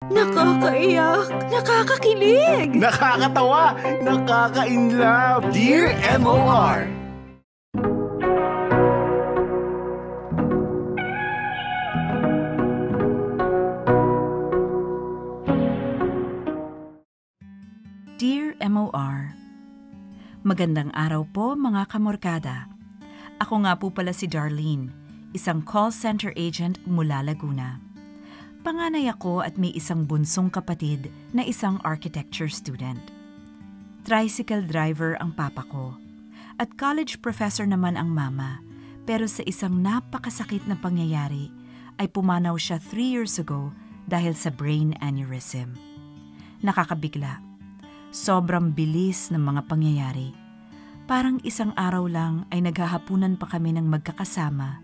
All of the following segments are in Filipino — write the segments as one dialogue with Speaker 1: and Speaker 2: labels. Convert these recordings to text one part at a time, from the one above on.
Speaker 1: Nakakaiyak, nakakakilig,
Speaker 2: Nakakatawa, nakaka-inlove. Dear MOR.
Speaker 3: Dear MOR, magandang araw po mga kamorkada. Ako nga po pala si Darlene, isang call center agent mula Laguna. Panganay ako at may isang bunsong kapatid na isang architecture student. Tricycle driver ang papa ko at college professor naman ang mama, pero sa isang napakasakit na pangyayari ay pumanaw siya 3 years ago dahil sa brain aneurysm. Nakakabigla. Sobrang bilis ng mga pangyayari. Parang isang araw lang ay naghahapunan pa kami ng magkakasama,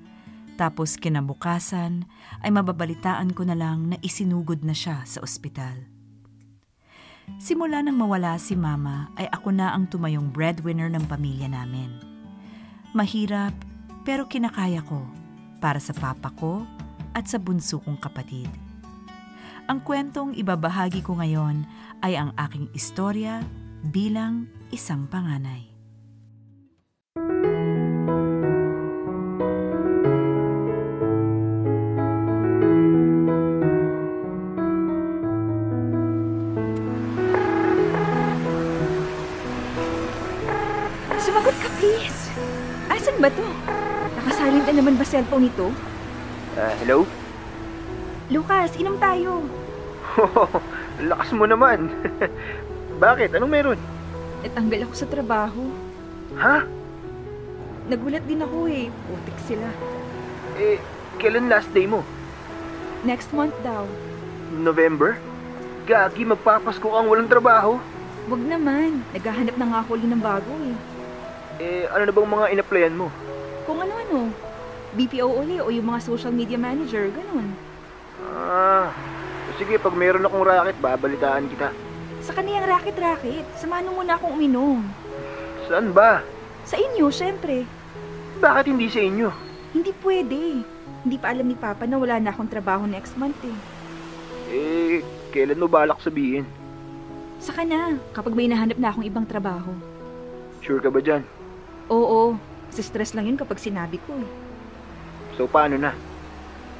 Speaker 3: tapos kinabukasan ay mababalitaan ko na lang na isinugod na siya sa ospital. Simula nang mawala si mama ay ako na ang tumayong breadwinner ng pamilya namin. Mahirap pero kinakaya ko para sa papa ko at sa bunso kong kapatid. Ang kwentong ibabahagi ko ngayon ay ang aking istorya bilang isang panganay.
Speaker 1: Sumagot ka please. Asan ba to? Nakasilent na naman ba cellphone ito?
Speaker 4: Hello?
Speaker 1: Lucas, inom tayo.
Speaker 4: Lakas mo naman. Bakit? Anong meron?
Speaker 1: Natanggal ako sa trabaho.
Speaker 4: Ha?
Speaker 1: Nagulat din ako eh. Putik sila.
Speaker 4: Kailan last day mo?
Speaker 1: Next month daw.
Speaker 4: November? Gagi, magpapasko kang walang trabaho.
Speaker 1: Wag naman. Naghahanap na nga ako ulit ng bago eh.
Speaker 4: Ano na bang mga in-applyan mo?
Speaker 1: Kung ano-ano. BPO uli o yung mga social media manager, ganun.
Speaker 4: Sige, pag meron akong racket, babalitaan kita.
Speaker 1: Sa kaniyang racket-racket, samahan mo muna akong uminom.
Speaker 4: Saan ba?
Speaker 1: Sa inyo, syempre.
Speaker 4: Bakit hindi sa inyo?
Speaker 1: Hindi pwede. Hindi pa alam ni Papa na wala na akong trabaho next month eh.
Speaker 4: Kailan mo balak sabihin?
Speaker 1: Saka na, kapag may nahanap na akong ibang trabaho.
Speaker 4: Sure ka ba dyan?
Speaker 1: Oo, stress lang yun kapag sinabi ko eh.
Speaker 4: So, paano na?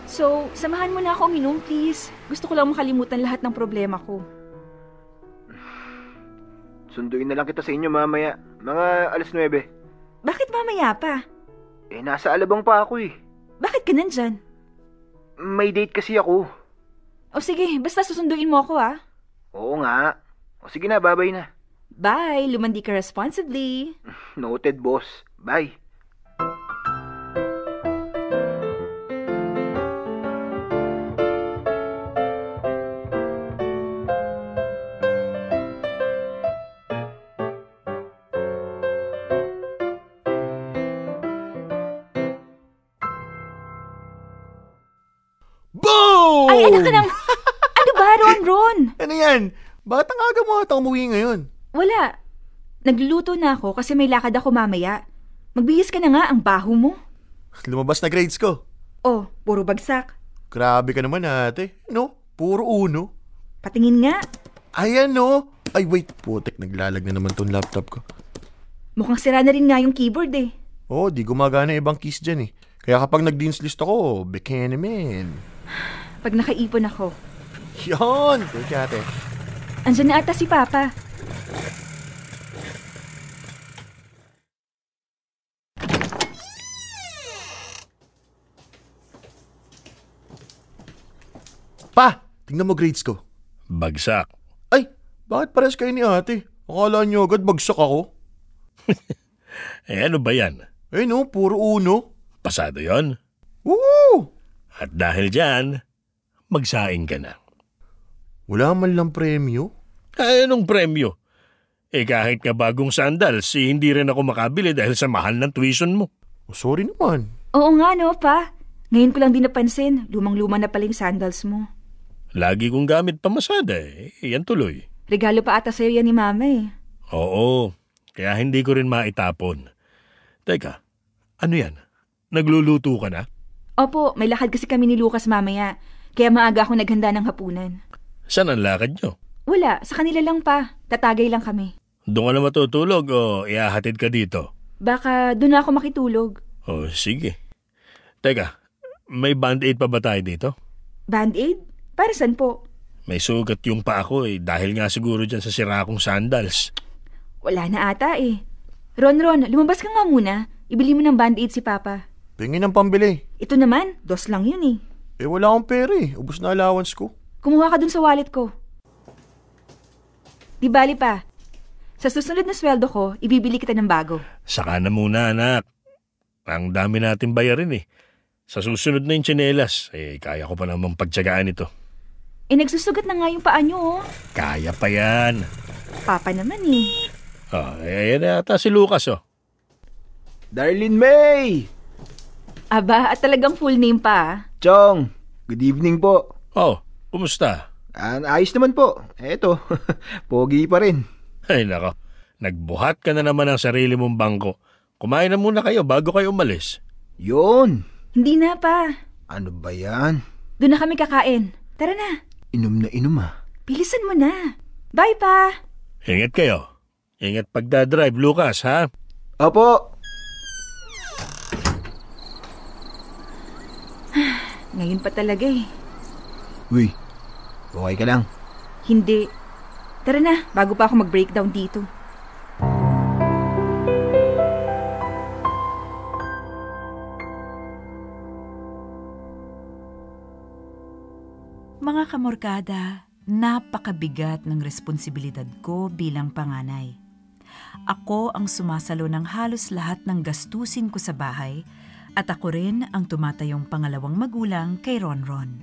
Speaker 1: So, samahan mo na ako uminom, please. Gusto ko lang makalimutan lahat ng problema ko.
Speaker 4: Sunduin na lang kita sa inyo mamaya. Mga 9:00.
Speaker 1: Bakit mamaya pa?
Speaker 4: Nasa Alabang pa ako eh.
Speaker 1: Bakit ka nandyan?
Speaker 4: May date kasi ako.
Speaker 1: O sige, basta susunduin mo ako ah.
Speaker 4: Oo nga. O sige na, bye-bye na.
Speaker 1: Bye, lumandi ka responsibly.
Speaker 4: Noted, boss. Bye.
Speaker 2: Boom!
Speaker 1: Ay, anak ka ng... Ano ba, Ron?
Speaker 2: Ano yan? Bakit ang aga mo ata umuwi ngayon?
Speaker 1: Wala. Nagluluto na ako kasi may lakad ako mamaya. Magbihis ka na nga, ang baho mo.
Speaker 2: Lumabas na grades ko.
Speaker 1: Oh, puro bagsak.
Speaker 2: Grabe ka naman ate. No? Puro uno.
Speaker 1: Patingin nga.
Speaker 2: Ayan no. Ay wait, putek, naglalag na naman tong laptop ko.
Speaker 1: Mukhang sira na rin nga yung keyboard eh.
Speaker 2: Oh, di gumagana ibang keys dyan eh. Kaya kapag nag-dean's list ako, bekene men.
Speaker 1: Pag nakaipon ako.
Speaker 2: Yan! Thank you ate.
Speaker 1: Andyan na ata si Papa.
Speaker 2: Pa! Tingnan mo grades ko.
Speaker 5: Bagsak.
Speaker 2: Ay! Bakit pares kayo ni ate? Akala niyo agad bagsak ako?
Speaker 5: Ano ba yan?
Speaker 2: No, puro uno.
Speaker 5: Pasado yon.
Speaker 2: Woo!
Speaker 5: At dahil dyan, magsaing ka na.
Speaker 2: Wala man lang premyo?
Speaker 5: Anong premyo? Kahit nga bagong sandals, hindi rin ako makabili dahil sa mahal ng tuition mo.
Speaker 2: Oh, sorry naman.
Speaker 1: Oo nga no, Pa. Ngayon ko lang din napansin, lumang-luma na pala yung sandals mo.
Speaker 5: Lagi kong gamit pamasada yan tuloy.
Speaker 1: Regalo pa ata sa'yo yan ni Mama eh.
Speaker 5: Oo, kaya hindi ko rin maitapon. Teka, ano yan? Nagluluto ka na?
Speaker 1: Opo, may lakad kasi kami ni Lucas mamaya. Kaya maaga ako naghanda ng hapunan.
Speaker 5: Saan ang lakad nyo?
Speaker 1: Wala, sa kanila lang pa. Tatagay lang kami.
Speaker 5: Doon ka na matutulog o iahatid ka dito?
Speaker 1: Baka doon na ako makitulog.
Speaker 5: Oh, sige. Teka, may band-aid pa ba tayo dito?
Speaker 1: Band-aid? Para saan po?
Speaker 5: May sugat yung paa ko dahil nga siguro dyan sa sira kong sandals.
Speaker 1: Wala na ata eh. Ron, lumabas ka nga muna. Ibili mo ng band-aid si Papa.
Speaker 2: Pingin ng pambili.
Speaker 1: Ito naman, 2 lang yun eh.
Speaker 2: Wala akong pera eh. Ubus na allowance ko.
Speaker 1: Kumuha ka dun sa wallet ko. Di bali pa. Sa susunod na sweldo ko, ibibili kita ng bago.
Speaker 5: Saka na muna, anak. Ang dami natin bayarin eh. Sa susunod na yung tsinelas, kaya ko pa namang pagtsagaan ito.
Speaker 1: Nagsusugat na nga yung paa nyo oh.
Speaker 5: Kaya pa yan.
Speaker 1: Papa naman eh.
Speaker 5: Ayan na ata si Lucas oh.
Speaker 4: Darlene May!
Speaker 1: Aba, at talagang full name pa ah.
Speaker 4: Chong, good evening po.
Speaker 5: Oh, kumusta?
Speaker 4: Ayos naman po. Eto, pogi pa rin.
Speaker 5: Ay nako, nagbuhat ka na naman ng sarili mong bangko. Kumain na muna kayo bago kayo umalis.
Speaker 4: Yun.
Speaker 1: Hindi na pa.
Speaker 4: Ano ba yan?
Speaker 1: Doon na kami kakain. Tara na.
Speaker 4: Inom na inom ah.
Speaker 1: Bilisan mo na. Bye pa.
Speaker 5: Ingat kayo. Ingat pagdadrive, Lucas, ha?
Speaker 4: Opo.
Speaker 1: Ngayon pa talaga eh.
Speaker 4: Uy, okay ka lang?
Speaker 1: Hindi. Tara na, bago pa ako mag-breakdown dito.
Speaker 3: Mga kamorkada, napakabigat ng responsibilidad ko bilang panganay. Ako ang sumasalo ng halos lahat ng gastusin ko sa bahay at ako rin ang tumatayong pangalawang magulang kay Ronron.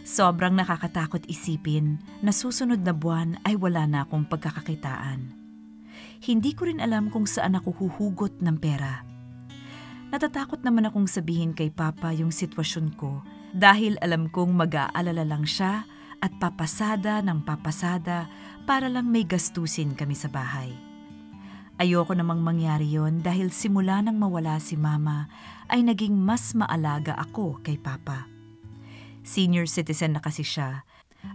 Speaker 3: Sobrang nakakatakot isipin na susunod na buwan ay wala na akong pagkakakitaan. Hindi ko rin alam kung saan ako huhugot ng pera. Natatakot naman akong sabihin kay Papa yung sitwasyon ko dahil alam kong mag-aalala lang siya at papasada ng papasada para lang may gastusin kami sa bahay. Ayoko namang mangyari yon dahil simula nang mawala si Mama ay naging mas maalaga ako kay Papa. Senior citizen na kasi siya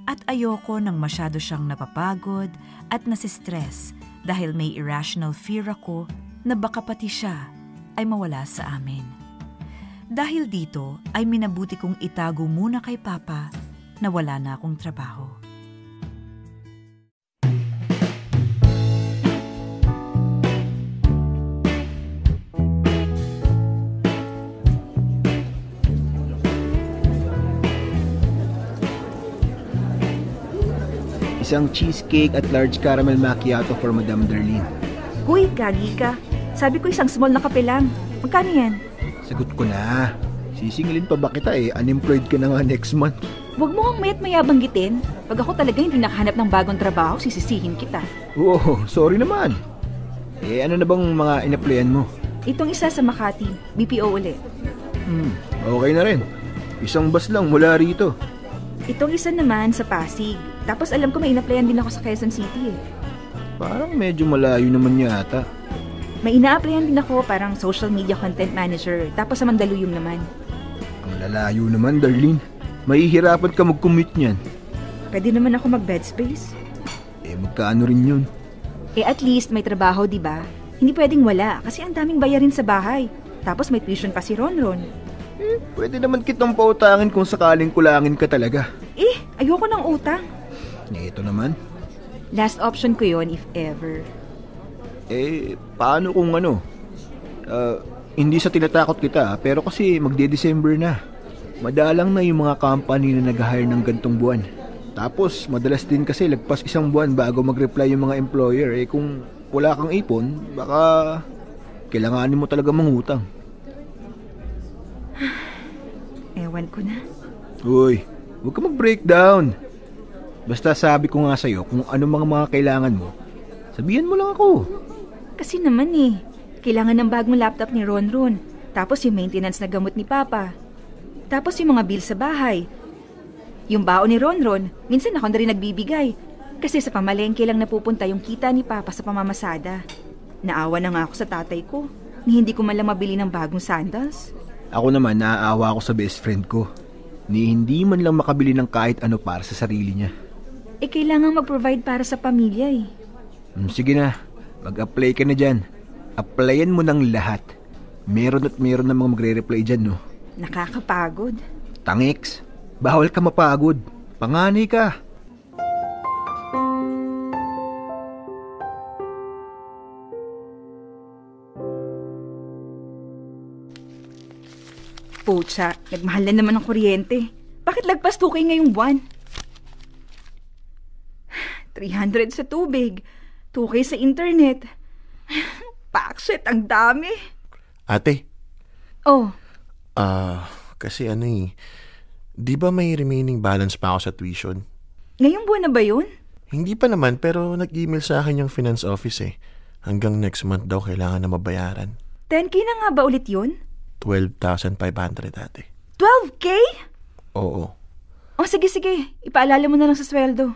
Speaker 3: at ayoko nang masyado siyang napapagod at nasistress dahil may irrational fear ako na baka pati siya ay mawala sa amin. Dahil dito ay minabuti kong itago muna kay Papa na wala na akong trabaho.
Speaker 4: Isang cheesecake at large caramel macchiato for Madam Darlene.
Speaker 1: Huy, gagi ka. Sabi ko isang small na kape lang. Magkano yan?
Speaker 4: Sagot ko na. Sisingilin pa ba kita Unemployed ka na nga next month.
Speaker 1: Huwag mo kang mayat maya banggitin. Pag ako talaga hindi nakahanap ng bagong trabaho, sisisihin kita.
Speaker 4: Oo, sorry naman. Ano na bang mga in-applyan mo?
Speaker 1: Itong isa sa Makati, BPO ulit.
Speaker 4: Okay na rin. Isang bus lang mula rito.
Speaker 1: Itong isa naman sa Pasig. Tapos alam ko may in-applyan din ako sa Quezon City eh.
Speaker 4: Parang medyo malayo naman yata.
Speaker 1: May ina-applyan din ako parang social media content manager. Tapos sa Mandaluyong naman.
Speaker 4: Ang lalayo naman, Darlene. Mahihirapan ka mag-commute niyan.
Speaker 1: Pwede naman ako mag-bed space.
Speaker 4: Magkano rin yun?
Speaker 1: At least may trabaho, di ba? Hindi pwedeng wala kasi ang daming bayarin sa bahay. Tapos may tuition pa si Ronron.
Speaker 4: Pwede naman kitang pautangin kung sakaling kulangin ka talaga.
Speaker 1: Ayoko ng utang.
Speaker 4: Ito naman.
Speaker 1: Last option ko yon if ever.
Speaker 4: Paano kung hindi sa tinatakot kita, pero kasi magde-December na. Madalang na yung mga company na nag-hire ng gantong buwan. Tapos, madalas din kasi lagpas isang buwan bago mag-reply yung mga employer. Kung wala kang ipon, baka kailanganin mo talaga mangutang.
Speaker 1: Ewan ko na.
Speaker 4: Uy, huwag ka mag-breakdown. Basta sabi ko nga sa'yo kung ano mga kailangan mo, sabihan mo lang ako.
Speaker 1: Kasi naman kailangan ng bagong laptop ni Ronron. Tapos yung maintenance na gamot ni Papa. Tapos yung mga bill sa bahay. Yung baon ni Ronron, minsan ako na rin nagbibigay. Kasi sa pamalengke lang napupunta yung kita ni Papa sa pamamasada. Naawa na nga ako sa tatay ko, ni hindi ko man lang mabili ng bagong sandals.
Speaker 4: Ako naman, naaawa ako sa best friend ko, ni hindi man lang makabili ng kahit ano para sa sarili niya.
Speaker 1: Kailangan mag-provide para sa pamilya eh.
Speaker 4: Sige na, mag-apply ka na dyan. Applyan mo ng lahat. Meron at meron namang magre-reply dyan, no?
Speaker 1: Nakakapagod.
Speaker 4: Tangix, bawal ka mapagod. Panganay ka.
Speaker 1: Pucha, nagmahal na naman ang kuryente. Bakit lagpas 2K ngayong buwan? 300 sa tubig, 2K sa internet. Pakshit, ang dami.
Speaker 2: Ate,
Speaker 1: Oh,
Speaker 2: kasi di ba may remaining balance pa ako sa tuition?
Speaker 1: ngayong buwan na ba yun?
Speaker 2: Hindi pa naman, pero nag-email sa akin yung finance office eh. Hanggang next month daw kailangan na mabayaran.
Speaker 1: 10K na nga ba ulit yun?
Speaker 2: 12,500 ate.
Speaker 1: 12K?
Speaker 2: Oo.
Speaker 1: Oh, sige. Ipaalala mo na lang sa sweldo.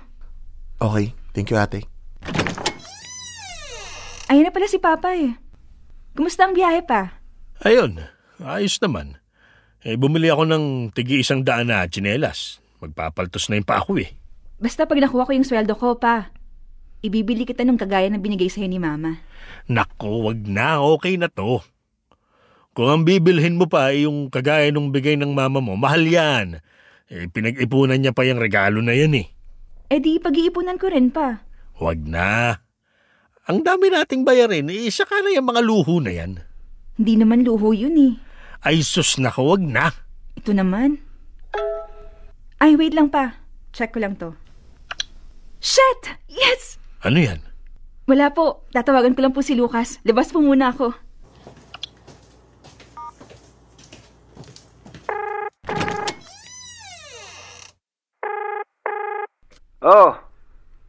Speaker 2: Okay, thank you ate.
Speaker 1: Ayun na pala si Papa eh. Kumusta ang biyahe pa?
Speaker 5: Ayun, ayos naman. Bumili ako ng tig-100 na tsinelas. Magpapaltos na yung pa ako eh.
Speaker 1: Basta pag nakuha ko yung sweldo ko, Pa, ibibili kita ng kagaya ng binigay sa'yo ni Mama.
Speaker 5: Naku, wag na. Okay na to. Kung ang bibilhin mo pa ay yung kagaya nung bigay ng mama mo, mahal yan. Pinag-ipunan niya pa yung regalo na yan eh.
Speaker 1: Di pag-iipunan ko rin, Pa.
Speaker 5: Wag na. Ang dami nating bayarin, saka na yung mga luho na yan.
Speaker 1: Hindi naman luho yun eh.
Speaker 5: Ay sus, naku, wag na.
Speaker 1: Ito naman. Ay, wait lang, Pa. Check ko lang to. Shit! Yes!
Speaker 5: Ano yan?
Speaker 1: Wala po. Tatawagan ko lang po si Lucas. Labas po muna ako.
Speaker 4: Oh,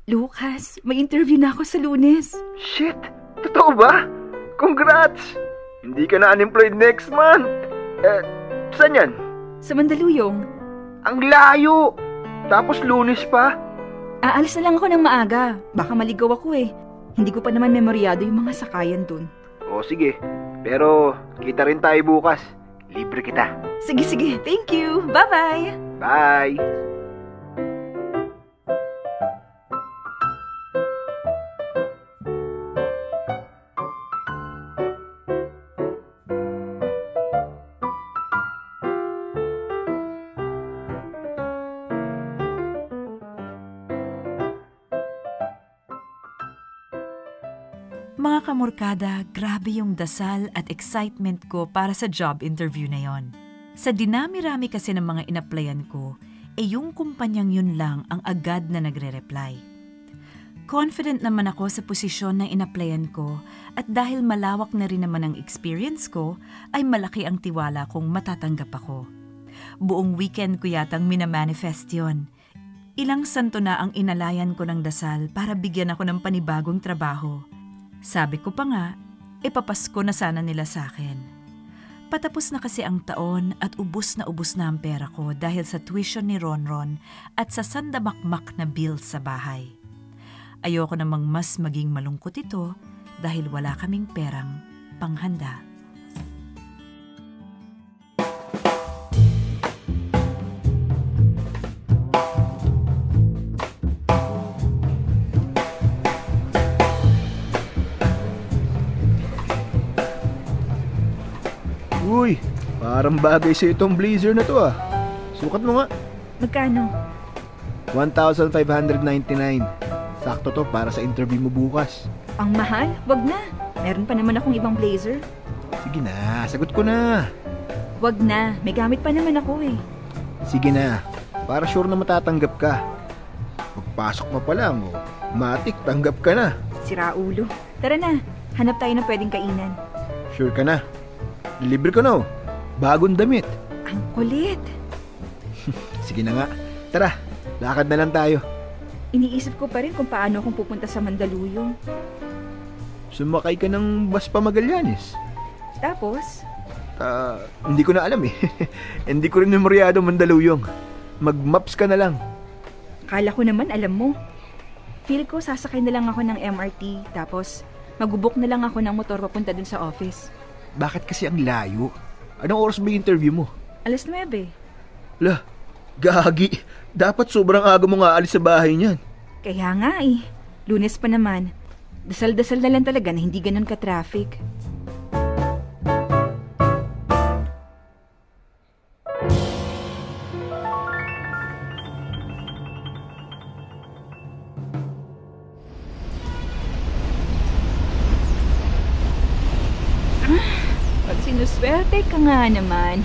Speaker 1: Lucas, may interview na ako sa Lunes.
Speaker 4: shit! Totoo ba? Congrats! Hindi ka na unemployed next month. Saan yan?
Speaker 1: Sa Mandaluyong.
Speaker 4: Ang layo! Tapos Lunes pa?
Speaker 1: Aalis na lang ako ng maaga. Baka maligaw ako eh. Hindi ko pa naman memoryado yung mga sakayan dun.
Speaker 4: O sige, pero kita rin tayo bukas. Libre kita.
Speaker 1: Sige. Thank you. Bye-bye.
Speaker 4: Bye!
Speaker 3: Mga kamorkada, grabe yung dasal at excitement ko para sa job interview na yon. Sa dinami-rami kasi ng mga inaplayan ko, yung kumpanyang yun lang ang agad na nagre-reply. Confident naman ako sa posisyon na inaplayan ko at dahil malawak na rin naman ang experience ko, ay malaki ang tiwala kong matatanggap ako. Buong weekend ko yatang minamanifest yun. Ilang santo na ang inalayan ko ng dasal para bigyan ako ng panibagong trabaho. Sabi ko pa nga, ipapasko na sana nila sa akin. Patapos na kasi ang taon at ubus na ang pera ko dahil sa tuition ni Ronron at sa sandamakmak na bills sa bahay. Ayoko namang mas maging malungkot ito dahil wala kaming perang panghanda.
Speaker 4: Uy, parang bagay sa itong blazer na to ah. Sukat mo nga.
Speaker 1: Magkano?
Speaker 4: 1,599. Sakto to para sa interview mo bukas.
Speaker 1: Ang mahal? Wag na. Meron pa naman akong ibang blazer.
Speaker 4: Sige na, sagot ko na.
Speaker 1: Wag na. May gamit pa naman ako eh.
Speaker 4: Sige na, para sure na matatanggap ka. Magpasok mo pa lang, matik, tanggap ka na.
Speaker 1: Sira ulo. Tara na. Hanap tayo ng pwedeng kainan.
Speaker 4: Sure ka na. Libre ko na, bagong damit.
Speaker 1: Ang kulit.
Speaker 4: Sige na nga, tara, lakad na lang tayo.
Speaker 1: Iniisip ko pa rin kung paano akong pupunta sa Mandaluyong.
Speaker 4: Sumakay ka ng bus pa Magallanes.
Speaker 1: Tapos,
Speaker 4: Hindi ko na alam eh. Hindi ko rin memoryado Mandaluyong. Mag-maps ka na lang.
Speaker 1: kala ko naman alam mo. Feel ko sasakay na lang ako ng MRT tapos magubok na lang ako ng motor papunta dun sa office.
Speaker 4: Bakit kasi ang layo? Anong oras ba yung interview mo?
Speaker 1: 9:00.
Speaker 4: Lah, gagi. Dapat sobrang aga mo nga alis sa bahay niyan.
Speaker 1: Kaya nga eh. Lunes pa naman. Dasal-dasal na lang talaga na hindi ganun ka-traffic. Pag sinuswerte ka nga naman.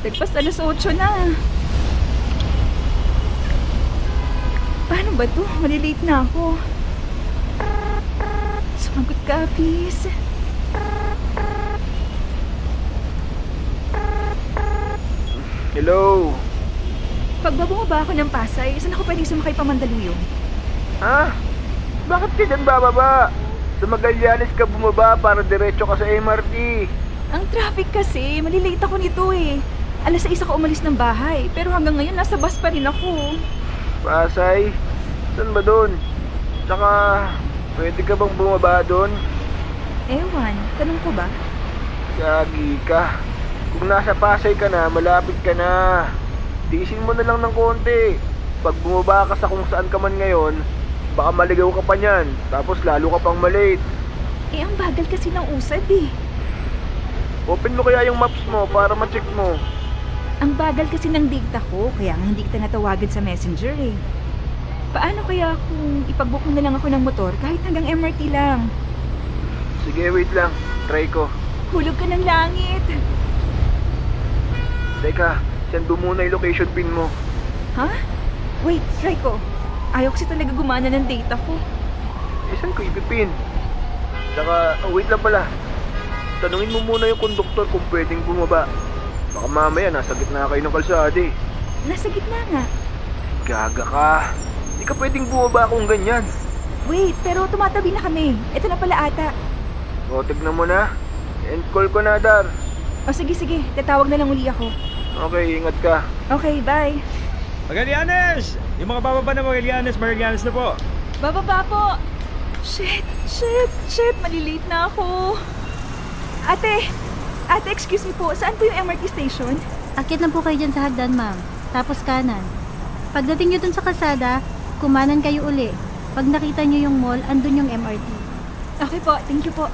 Speaker 1: Tagpas 8:00 na. Paano ba to? Malilate na ako. Sumagot ka, please.
Speaker 4: Hello?
Speaker 1: Pag bumaba ako ng Pasay, saan ako pwedeng sumakay pa Mandaluyong?
Speaker 4: Ha? Bakit ka dyan bababa? Sa Magallanes ka bumaba para diretso ka sa MRT.
Speaker 1: Ang traffic kasi, malilate ako nito eh. 6:00 ako umalis ng bahay, pero hanggang ngayon nasa bus pa rin ako.
Speaker 4: Pasay? Saan ba doon? Tsaka, pwede ka bang bumaba doon?
Speaker 1: Ewan, tanong ko ba?
Speaker 4: Gagi ka. Kung nasa Pasay ka na, malapit ka na. Tiisin mo na lang ng konti. Pag bumaba ka sa kung saan ka man ngayon, baka maligaw ka pa niyan. Tapos lalo ka pang malate.
Speaker 1: Eh, ang bagal kasi ng usad eh.
Speaker 4: Open mo kaya yung maps mo para ma-check mo.
Speaker 1: Ang bagal kasi ng data ko, kaya nga hindi kita natawagan sa messenger eh. Paano kaya kung ipag-book mo na lang ako ng motor kahit hanggang MRT lang?
Speaker 4: Sige, wait lang. Try ko.
Speaker 1: Hulog ka ng langit.
Speaker 4: Teka, send mo muna yung location pin mo.
Speaker 1: Ha? Wait, try ko. Ayaw kasi talaga gumana ng data ko.
Speaker 4: Saan ko ipipin? Tsaka, wait lang pala. Tanungin mo muna yung konduktor kung pwedeng bumaba. Baka mamaya nasa gitna kayo ng kalsada eh.
Speaker 1: Nasa gitna nga.
Speaker 4: Gaga ka. Hindi ka pwedeng bumaba kung ganyan.
Speaker 1: Wait, pero tumatabi na kami. Ito na pala ata.
Speaker 4: O, tignan mo na. End call ko na, Dar.
Speaker 1: O sige, tatawag na lang uli ako.
Speaker 4: Okay, ingat ka.
Speaker 1: Okay, bye.
Speaker 6: Magallanes! Yung mga bababa na Magallanes na po.
Speaker 1: Bababa po. Shit, malilate na ako. Ate, excuse me po. Saan po yung MRT station?
Speaker 7: Akit lang po kayo dyan sa hagdan, ma'am. Tapos kanan. Pagdating nyo dun sa kalsada, kumanan kayo uli. Pag nakita nyo yung mall, andun yung MRT.
Speaker 1: Okay po, thank you po.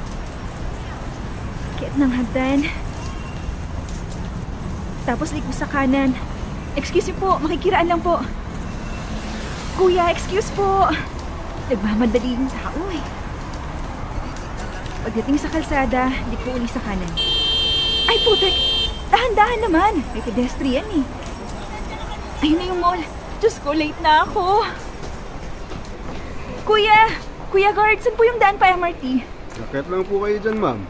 Speaker 1: Akit ng hagdan. Tapos liko sa kanan. Excuse me po, makikiraan lang po. Kuya, excuse po. Nagmamadali yung tao eh. Pagdating sa kalsada, di ko uli sa kanan. Ay putek, dahan-dahan naman. May pedestrian eh. Ayun na yung mall. Diyos ko, late na ako. Kuya guard, saan po yung daan pa MRT?
Speaker 8: Akit lang po kayo dyan, ma'am.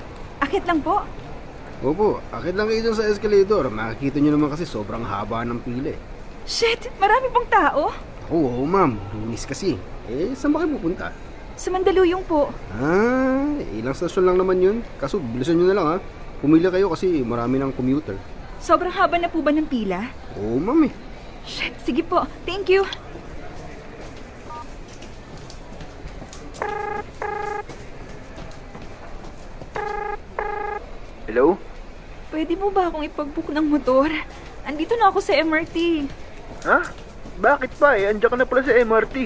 Speaker 1: Akit lang po?
Speaker 8: Opo, akit lang kayo dyan sa escalator. Makikita nyo naman kasi sobrang haba ng pila eh.
Speaker 1: Shit, marami pong tao?
Speaker 8: Oo, ma'am. Lunis kasi. Saan ba kayo pupunta?
Speaker 1: Sa Mandaluyong po.
Speaker 8: Ilang stasyon lang naman yun. Kaso, bilisan nyo na lang ha. Pumila kayo kasi marami ng commuter.
Speaker 1: Sobrang haba na po ba ng pila?
Speaker 8: Oo, ma'am eh.
Speaker 1: Shit, sige po. Thank you.
Speaker 4: Hello?
Speaker 1: Pwede mo ba akong ipag-book ng motor? Andito na ako sa MRT.
Speaker 4: Ha? Bakit pa eh? Andiyan ka na pala sa MRT.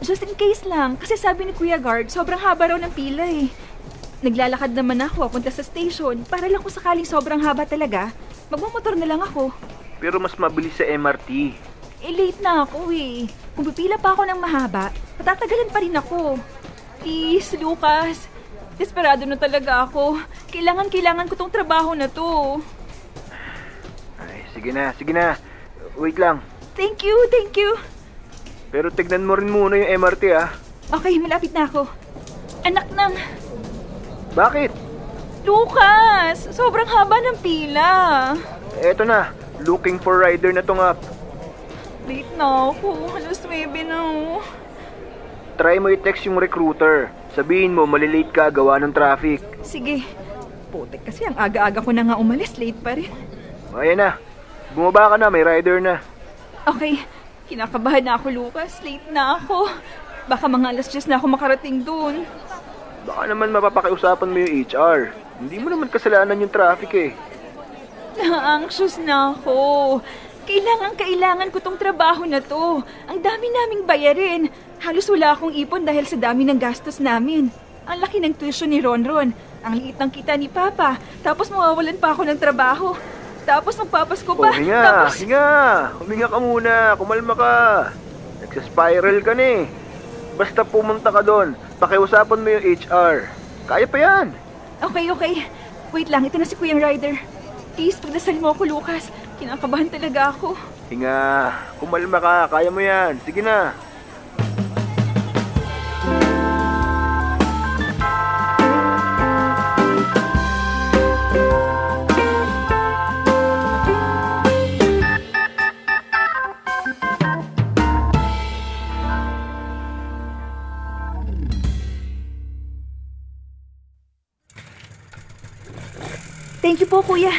Speaker 1: Just in case lang, kasi sabi ni Kuya Guard, sobrang haba raw ng pila eh. Naglalakad naman ako papunta sa station para lang kung sakaling sobrang haba talaga, magmamotor na lang ako.
Speaker 4: Pero mas mabilis sa MRT.
Speaker 1: Late na ako eh. Kung pipila pa ako ng mahaba, matatagalan pa rin ako. Please, Lucas. Desperado na talaga ako. Kailangan ko tong trabaho na to.
Speaker 4: Ay, sige na. Wait lang.
Speaker 1: Thank you.
Speaker 4: Pero tignan mo rin muna yung MRT ah.
Speaker 1: Okay, malapit na ako. Anak ng...
Speaker 4: Bakit?
Speaker 1: Lucas! Sobrang haba ng pila.
Speaker 4: Eto na, looking for rider na tong app.
Speaker 1: Late na ako. 9:00 na.
Speaker 4: Try mo i-text yung recruiter. Sabihin mo malilate ka gawa ng traffic.
Speaker 1: Sige. Putek kasi ang aga-aga ko na nga umalis. Late pa rin.
Speaker 4: Ayan na. Bumaba ka na, may rider na.
Speaker 1: Okay. Kinakabahan na ako, Lucas. Late na ako. Baka mga 10:00 na ako makarating dun.
Speaker 4: Baka naman mapapakiusapan mo yung HR. Hindi mo naman kasalanan yung traffic eh.
Speaker 1: Na-anxious na ako. Kailangan ko tong trabaho na to. Ang dami naming bayarin. Halos wala akong ipon dahil sa dami ng gastos namin. Ang laki ng tuition ni Ronron. Ang liit ng kita ni Papa. Tapos mawawalan pa ako ng trabaho. Tapos magpapasko pa.
Speaker 4: Huminga ka muna. Kumalma ka. Nagsaspiral ka na eh. Basta pumunta ka doon. Pakiusapan mo yung HR. Kaya pa yan.
Speaker 1: Okay. Wait lang, ito na si Kuyang Ryder. Please, pagdasal mo ako, Lucas. Kinakabahan talaga ako.
Speaker 4: Hinga. Kumalma ka. Kaya mo yan. Sige na.
Speaker 1: Thank you po, Kuya.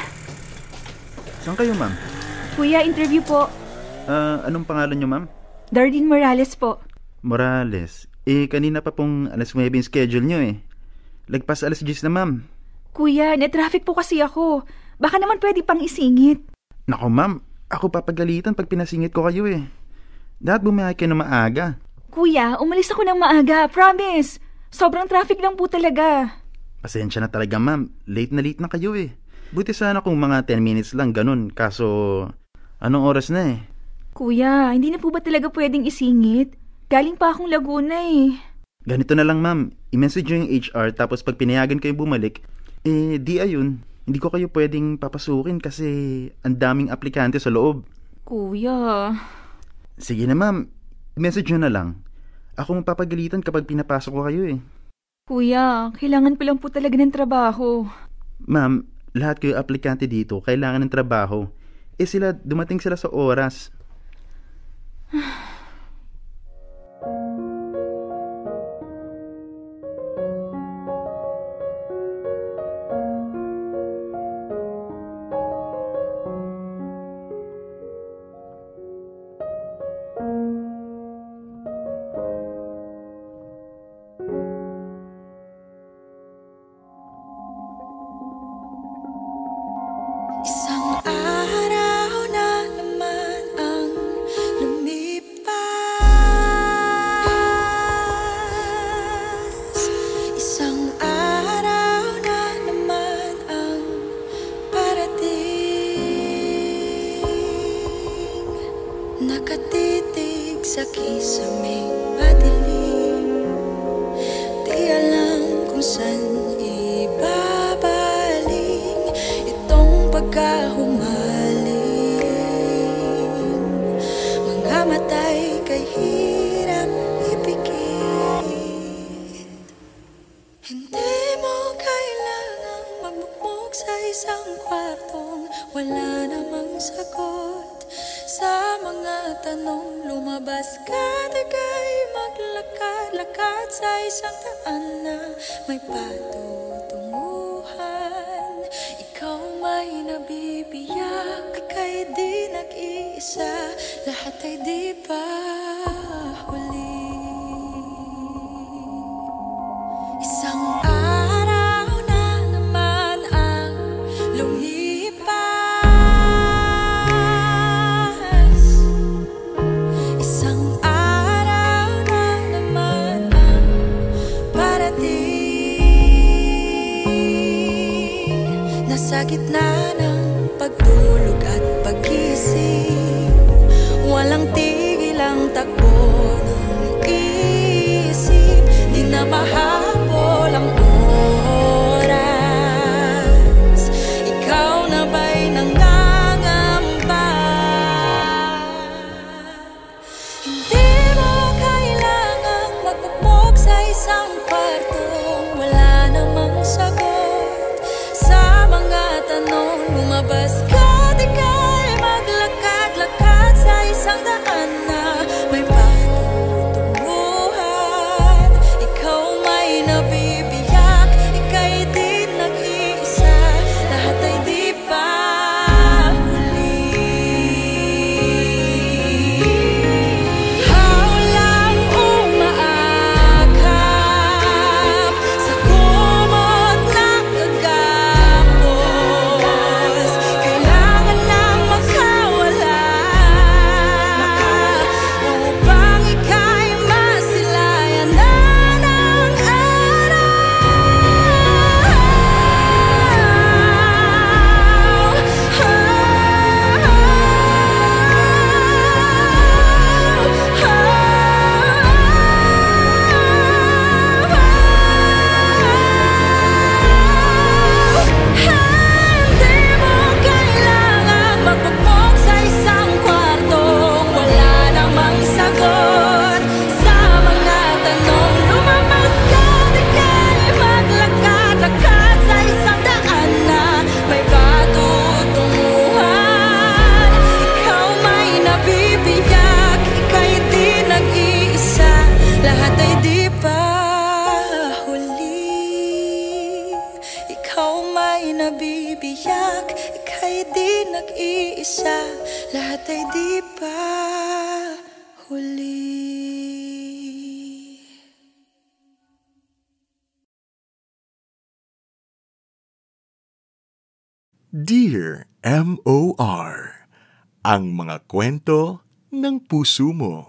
Speaker 9: Saan kayo, ma'am?
Speaker 1: Kuya, interview po.
Speaker 9: Anong pangalan nyo, ma'am?
Speaker 1: Darlene Morales po.
Speaker 9: Morales. Kanina pa pong alas 9 yung schedule nyo eh. Lagpas alas 10 na, ma'am.
Speaker 1: Kuya, na-traffic po kasi ako. Baka naman pwede pang isingit.
Speaker 9: Nako, ma'am. Ako papagalitan pag pinasingit ko kayo eh. Dapat bumiyahe kayo na maaga.
Speaker 1: Kuya, umalis ako ng maaga. Promise. Sobrang traffic lang po talaga.
Speaker 9: Pasensya na talaga, ma'am. Late na kayo eh. Buti sana kung mga 10 minutes lang ganun. Kaso, anong oras na eh?
Speaker 1: Kuya, hindi na po ba talaga pwedeng isingit? Galing pa akong Laguna eh.
Speaker 9: Ganito na lang, ma'am. I-message nyo yung HR tapos pag pinayagan kayo bumalik, di ayun. Hindi ko kayo pwedeng papasukin kasi ang daming aplikante sa loob.
Speaker 1: Kuya.
Speaker 9: Sige na, ma'am. I-message nyo na lang. Ako mapapagalitan kapag pinapasok ko kayo eh.
Speaker 1: Kuya, kailangan ko lang po talaga ng trabaho.
Speaker 9: Ma'am, lahat kayo aplikante dito kailangan ng trabaho. Sila, dumating sila sa oras.
Speaker 10: Isang araw na naman ang lumipas. Isang araw na naman ang parating. Nakatitig sa kisaming madilim. Di alam kung saan pagkahumaling. Mga matay kay hirap ipikit. Hindi mo kailangang magmukmok sa isang kwartong wala namang sagot sa mga tanong. Lumabas ka, tagay maglakad-lakad sa isang daan na may patutunguhan. Ikaw may nabibiyak, ika'y di nag-iisa, lahat ay di pa huli. Isang araw na naman ang lumipas. Isang araw na naman ang parating. Nasa gitna ng pagtulog at pagising, walang tigil ang takbo ng isip. Di na mahabol ang oras. Ikaw na ba'y nangangamba? Hindi mo kailangang magpupok sa isang kwartong wala namang sagot sa mga tanong. Lumabas ka, di ka'y maglakad-lakad sa isang daan na may patutunguhan. Ikaw may nabibiyak, ika'y di nag-iisa, lahat ay di pa huli. Hawlang umaakap sa kumot na kagapos. Kailangan nag-iisa, lahat ay di pa huli.
Speaker 11: Dear M.O.R. Ang mga kwento ng puso mo.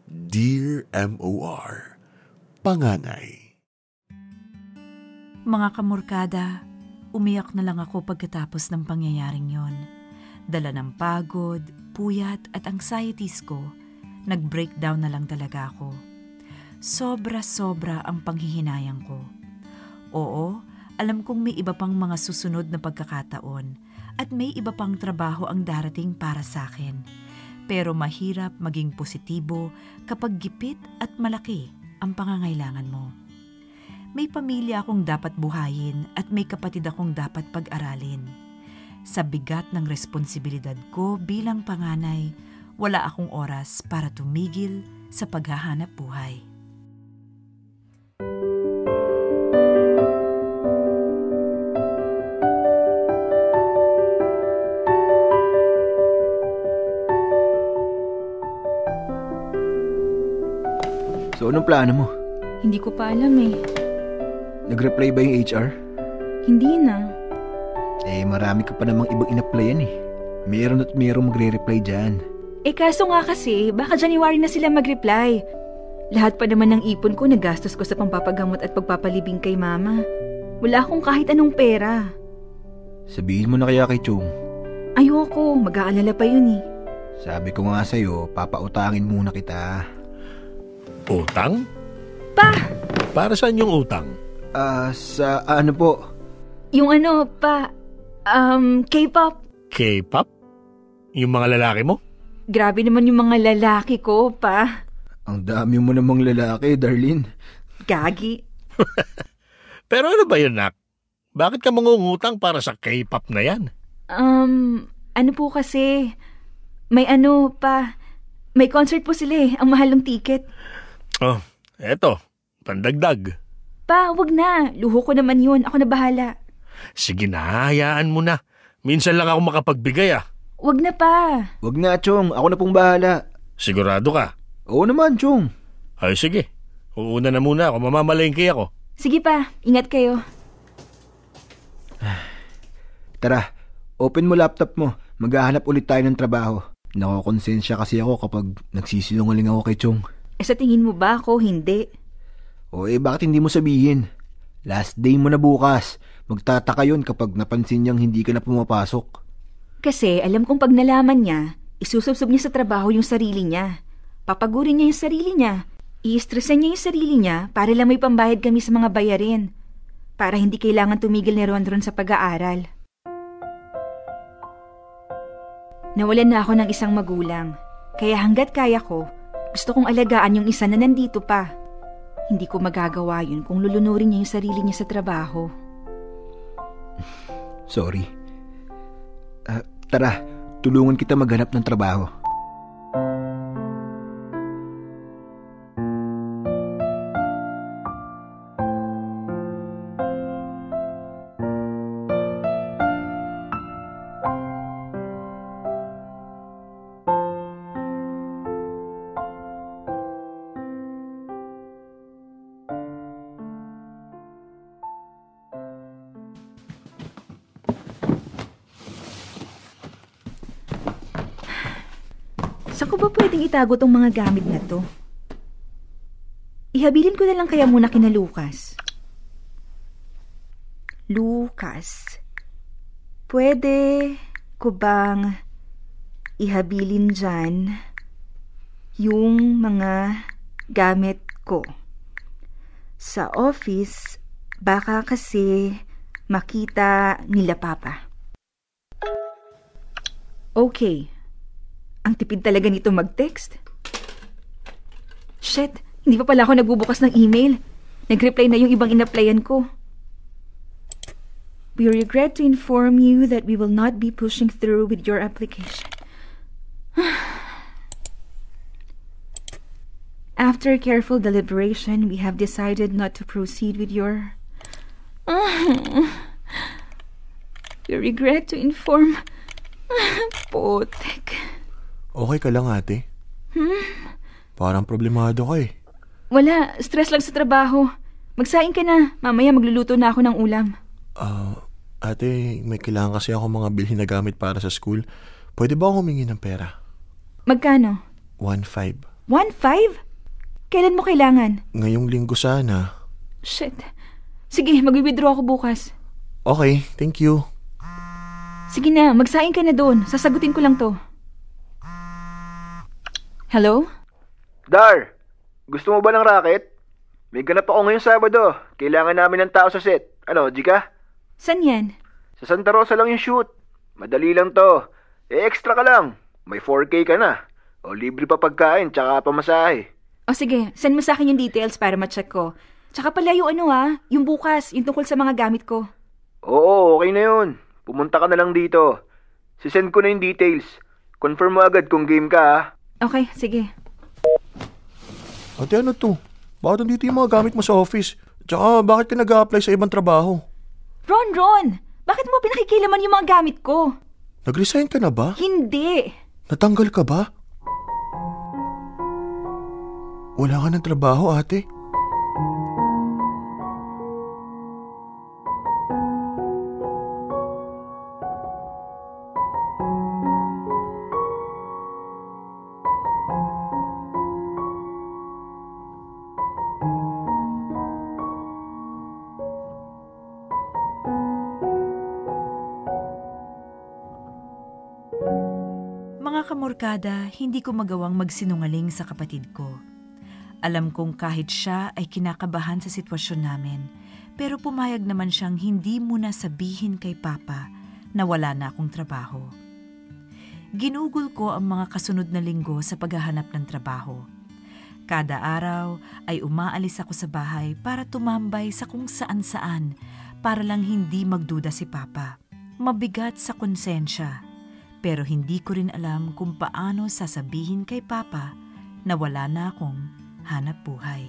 Speaker 11: #Dear M.O.R. Panganay.
Speaker 3: Mga kamorkada, umiyak na lang ako pagkatapos ng pangyayaring yon. Dala ng pagod, puyat at anxieties ko, nag-breakdown na lang talaga ako. Sobra-sobra ang panghihinayang ko. Oo, alam kong may iba pang mga susunod na pagkakataon at may iba pang trabaho ang darating para sa akin. Pero mahirap maging positibo kapag gipit at malaki ang pangangailangan mo. May pamilya akong dapat buhayin at may kapatid akong dapat pag-aralin. Sa bigat ng responsibilidad ko bilang panganay, wala akong oras para tumigil sa paghahanap buhay.
Speaker 4: So, anong plano mo?
Speaker 1: Hindi ko pa alam eh.
Speaker 4: Nag-reply ba yung HR?
Speaker 1: Hindi na.
Speaker 4: Marami ka pa namang ibang in-applyan eh. Meron at meron magre-reply dyan.
Speaker 1: Kaso nga kasi, baka January na sila mag-reply. Lahat pa naman ng ipon ko nagastos ko sa pampapagamot at pagpapalibing kay mama. Wala akong kahit anong pera.
Speaker 4: Sabihin mo na kaya kay Chong.
Speaker 1: Ayoko, mag-aalala pa yun eh.
Speaker 4: Sabi ko nga sa'yo, papautangin muna kita.
Speaker 5: Utang?
Speaker 1: Pa!
Speaker 5: Para saan yung utang?
Speaker 4: Sa ano po?
Speaker 1: Yung ano, pa, K-pop.
Speaker 5: K-pop? Yung mga lalaki mo?
Speaker 1: Grabe naman yung mga lalaki ko, pa.
Speaker 4: Ang dami mo namang lalaki, Darlene.
Speaker 1: Gagi.
Speaker 5: Pero ano ba yun, Nak? Bakit ka mangungutang para sa K-pop na yan?
Speaker 1: Ano po kasi, may ano, pa, may concert po sila eh, ang mahal ng ticket.
Speaker 5: Oh, eto, pandagdag.
Speaker 1: Pa, wag na. Luho ko naman yun. Ako na bahala.
Speaker 5: Sige na, hayaan mo na. Minsan lang ako makapagbigay ah.
Speaker 1: Wag na pa.
Speaker 4: Wag na, Chong. Ako na pong bahala.
Speaker 5: Sigurado ka?
Speaker 4: Oo naman, Chong.
Speaker 5: Ay, sige. Uuna na muna ako. Mamamalengke ako.
Speaker 1: Sige pa. Ingat kayo.
Speaker 4: Tara, open mo laptop mo. Maghahanap ulit tayo ng trabaho. Nakokonsensya kasi ako kapag nagsisinungaling ako kay Chong.
Speaker 1: Sa tingin mo ba ako hindi?
Speaker 4: O bakit hindi mo sabihin? Last day mo na bukas. Magtataka yun kapag napansin niyang hindi ka na pumapasok.
Speaker 1: Kasi alam kong pag nalaman niya, isusubsob niya sa trabaho yung sarili niya. Papagurin niya yung sarili niya. I-stressan niya yung sarili niya para lang may pambayad kami sa mga bayarin. Para hindi kailangan tumigil ni Ronron sa pag-aaral. Nawalan na ako ng isang magulang. Kaya hanggat kaya ko, gusto kong alagaan yung isa na nandito pa. Hindi ko magagawa yun kung lulunurin niya yung sarili niya sa trabaho.
Speaker 4: Sorry. Tara, tulungan kita maghanap ng trabaho.
Speaker 1: Saan ko ba pwedeng itago tong mga gamit na to? Ihabilin ko na lang kaya muna kina Lucas. Lucas, pwede ko bang ihabilin dyan yung mga gamit ko? Sa office, baka kasi makita nila Papa. Okay. Ang tipid talaga nito mag-text. Shit, hindi pa pala ako nagbubukas ng email. Nag-reply na yung ibang in-applyan ko. We regret to inform you that we will not be pushing through with your application. After careful deliberation, we have decided not to proceed with your... We regret to inform... Putek.
Speaker 2: Okay ka lang, ate? Parang problemado ka eh.
Speaker 1: Wala, stress lang sa trabaho. Magsaing ka na. Mamaya magluluto na ako ng ulam.
Speaker 2: Ate, may kailangan kasi ako mga bilhin na gamit para sa school. Pwede ba ako humingi ng pera?
Speaker 1: Magkano?
Speaker 2: 1,500.
Speaker 1: 1,500? Kailan mo kailangan?
Speaker 2: Ngayong linggo sana.
Speaker 1: Shit. Sige, mag-withdraw ako bukas.
Speaker 2: Okay, thank you.
Speaker 1: Sige na, magsaing ka na doon. Sasagutin ko lang to. Hello?
Speaker 4: Dar, gusto mo ba ng racket? May ganap ako ngayong Sabado. Kailangan namin ng tao sa set. Ano, di ka?
Speaker 1: San yan?
Speaker 4: Sa Santa Rosa lang yung shoot. Madali lang to. Extra ka lang. May 4K ka na. O libre pa pagkain, tsaka pamasahe.
Speaker 1: O sige, send mo sa akin yung details para ma-check ko. Tsaka pala yung yung bukas, yung tungkol sa mga gamit ko.
Speaker 4: Oo, okay na yun. Pumunta ka na lang dito. Sisend ko na yung details. Confirm mo agad kung game ka, ha?
Speaker 1: Okay, sige.
Speaker 2: Ate, ano to? Bakit nandito yung mga gamit mo sa office? Tsaka bakit ka nag-a-apply sa ibang trabaho?
Speaker 1: Ron! Bakit mo pinakikilaman yung mga gamit ko?
Speaker 2: Nag-resign ka na ba?
Speaker 1: Hindi.
Speaker 2: Natanggal ka ba? Wala ka ng trabaho, ate?
Speaker 3: Mga kamorkada, hindi ko magawang magsinungaling sa kapatid ko. Alam kong kahit siya ay kinakabahan sa sitwasyon namin, pero pumayag naman siyang hindi muna sabihin kay Papa na wala na akong trabaho. Ginugol ko ang mga kasunod na linggo sa paghahanap ng trabaho. Kada araw ay umaalis ako sa bahay para tumambay sa kung saan-saan para lang hindi magduda si Papa. Mabigat sa konsensya. Pero hindi ko rin alam kung paano sasabihin kay Papa na wala na akong hanap buhay.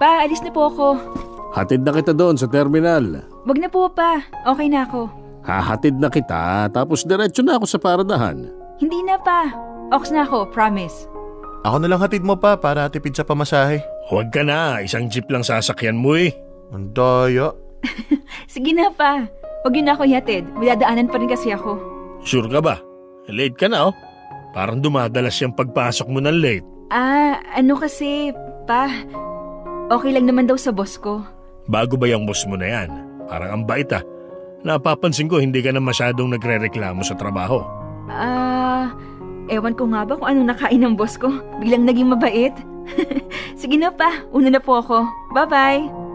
Speaker 1: Pa, alis na po ako.
Speaker 5: Hatid na kita doon sa terminal.
Speaker 1: Wag na po, pa. Okay na ako.
Speaker 5: Hahatid na kita, tapos diretso na ako sa paradahan.
Speaker 1: Hindi na, pa. Ox na ako, promise.
Speaker 2: Ako na lang hatid mo pa para tipid sa pamasahe.
Speaker 5: Huwag ka na, isang jeep lang sasakyan mo eh.
Speaker 2: Ang daya.
Speaker 1: Sige na, pa. Huwag yun na ako ihatid. May dadaanan pa rin kasi ako.
Speaker 5: Sure ka ba? Late ka na, oh. Parang dumadalas yung pagpasok mo ng late.
Speaker 1: Ano kasi, pa. Okay lang naman daw sa boss ko.
Speaker 5: Bago ba yung boss mo na yan? Parang ang bait ah. Napapansin ko hindi ka na masyadong nagre-reklamo sa trabaho.
Speaker 1: Ewan ko nga ba kung anong nakain ng boss ko. Biglang naging mabait. Sige na pa, una na po ako. Bye-bye!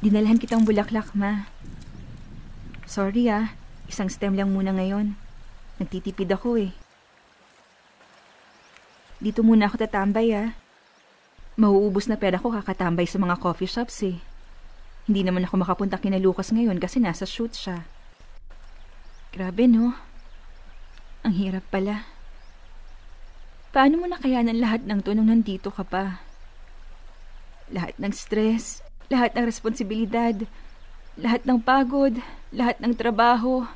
Speaker 1: Dinalhan kitang bulaklak, ma. Sorry isang stem lang muna ngayon. Nagtitipid ako eh. Dito muna ako tatambay Mauubos na pera ko kakatambay sa mga coffee shops eh. Hindi naman ako makapunta kina Lucas ngayon kasi nasa shoot siya. Grabe no? Ang hirap pala. Paano mo nakayanan lahat ng to nung nandito ka pa? Lahat ng stress, lahat ng responsibilidad, lahat ng pagod, lahat ng trabaho.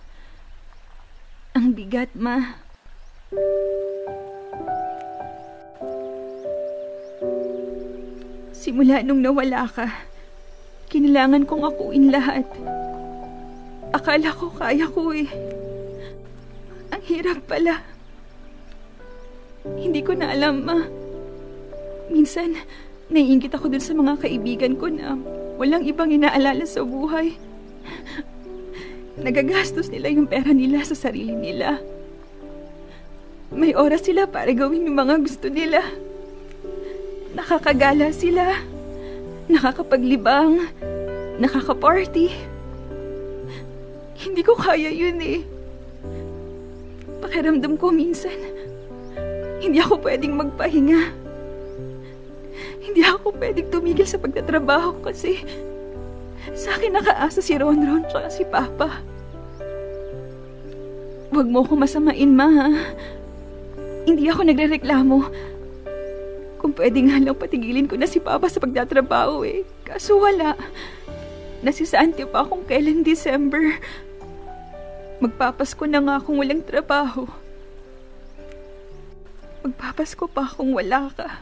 Speaker 1: Ang bigat, ma. Simula nung nawala ka, kailangan kong akuin lahat. Akala ko kaya ko eh. Ang hirap pala. Hindi ko na alam, ma. Minsan, naiingit ako dun sa mga kaibigan ko na walang ibang inaalala sa buhay. Nagagastos nila yung pera nila sa sarili nila. May oras sila para gawin yung mga gusto nila. Nakakagala sila. Nakakapaglibang. Nakakaparty. Hindi ko kaya yun eh. Pakiramdam ko minsan, hindi ako pwedeng magpahinga. Hindi ako pwedeng tumigil sa pagtatrabaho kasi sa akin nakaasa si Ronron at si Papa. Huwag mo ko masamain, Ma. Hindi ako nagrereklamo. Kung pwede nga lang patigilin ko na si Papa sa pagtatrabaho eh. Kaso wala. Nasisante pa akong kailan December. Magpapasko na nga akong walang trabaho. Magpapasko pa akong wala ka.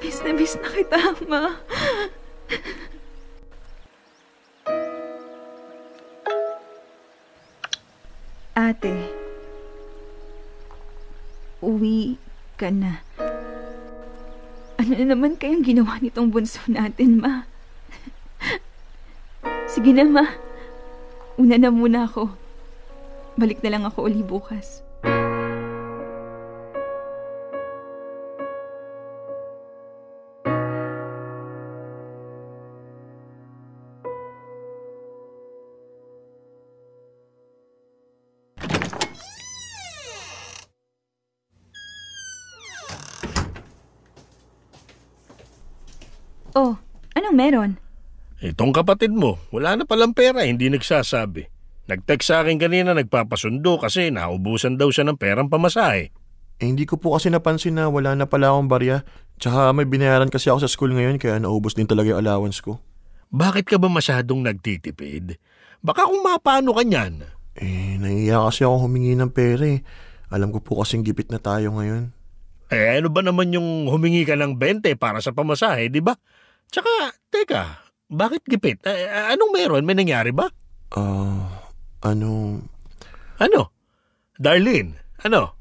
Speaker 1: Miss na kita, Ma. Ate, uwi ka na. Ano na naman kayang ginawa nitong bunso natin, Ma? Sige na, Ma. Una na muna ako. Balik na lang ako uli bukas. Oh, anong meron?
Speaker 5: Itong kapatid mo, wala na palang pera, hindi nagsasabi. Nag-text sa akin kanina, nagpapasundo kasi naubusan daw siya ng perang pamasahe.
Speaker 2: Hindi ko po kasi napansin na wala na pala akong barya. Tsaka may binayaran kasi ako sa school ngayon kaya naubos din talaga yung allowance ko.
Speaker 5: Bakit ka ba masyadong nagtitipid? Baka kung mapano ka niyan.
Speaker 2: Nahiya kasi ako humingi ng pera eh. Alam ko po kasing gipit na tayo ngayon.
Speaker 5: Ano ba naman yung humingi ka ng 20 para sa pamasahe, di ba? Tsaka, teka, bakit gipit? Anong meron? May nangyari ba?
Speaker 2: Ano?
Speaker 5: Darlene, ano?